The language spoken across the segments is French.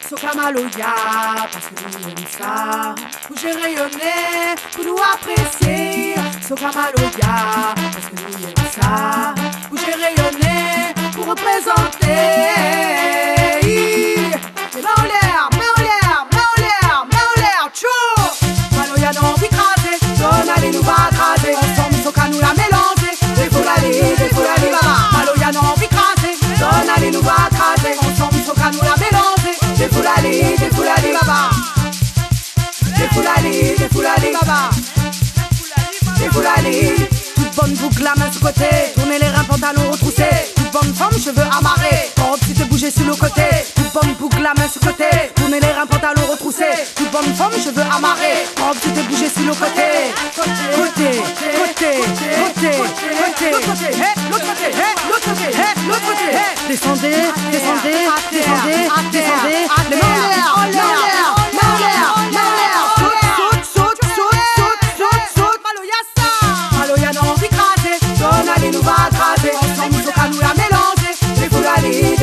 Sokamaloya, parce que nous aimons ça. Où j'ai rayonné, pour nous apprécier. Sokamaloya, parce que nous aimons ça. Où j'ai rayonné, pour représenter. Mets en l'air, mets en l'air, mets en l'air, mets en l'air, tchou. Maloya non écrasé, donne allez nous va écraser. Ensemble, Soka nous la mélanger. Des foulali, baba. Maloya non écrasé, donne allez nous va écraser. Ensemble, Soka nous la mélanger. Des foulali, baba. Des foulali, baba. Des foulali. Toute bonne boucle, la main sur côté. Tourner les reins, pantalon retroussé. Toute bonne forme, cheveux amarrés. Quand tu te bouger sur le côté. Toute bonne boucle, la main sur côté. Tourner les reins, pantalon retroussé. Toute bonne forme, cheveux amarrés. Quand tu te bouger sur le côté. Côté. L'autre côté. Descendez. Les mains en l'air. Maloya non écrasé, donne allez nous va écraser. Ensemble, Soka nous la mélanger. Des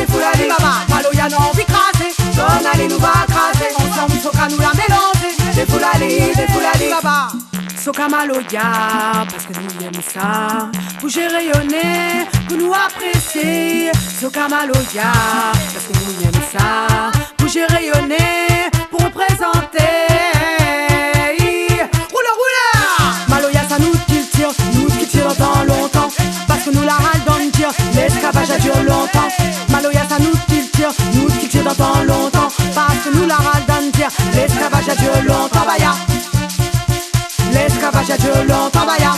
foulali, baba. Maloya non écrasé, donne allez nous va écraser. Ensemble, Soka nous la mélanger. Des foulali, baba. Sokamaloya, parce que nous aimons ça. Où j'ai rayonné, pour nous apprécier. Sokamaloya, parce que nous aimons ça. Où j'ai rayonné, pour représenter. Maloya ça nous qui tire dans longtemps. Parce que nous la râle dans le tir, l'esclavage a duré longtemps. Maloya ça nous qui tire dans longtemps. Parce que nous la râle dans le tir, l'esclavage a duré longtemps, baya. L'esclavage a duré longtemps, baya.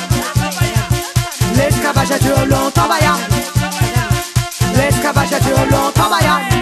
L'esclavage a duré longtemps, baya. L'esclavage a duré longtemps, baya.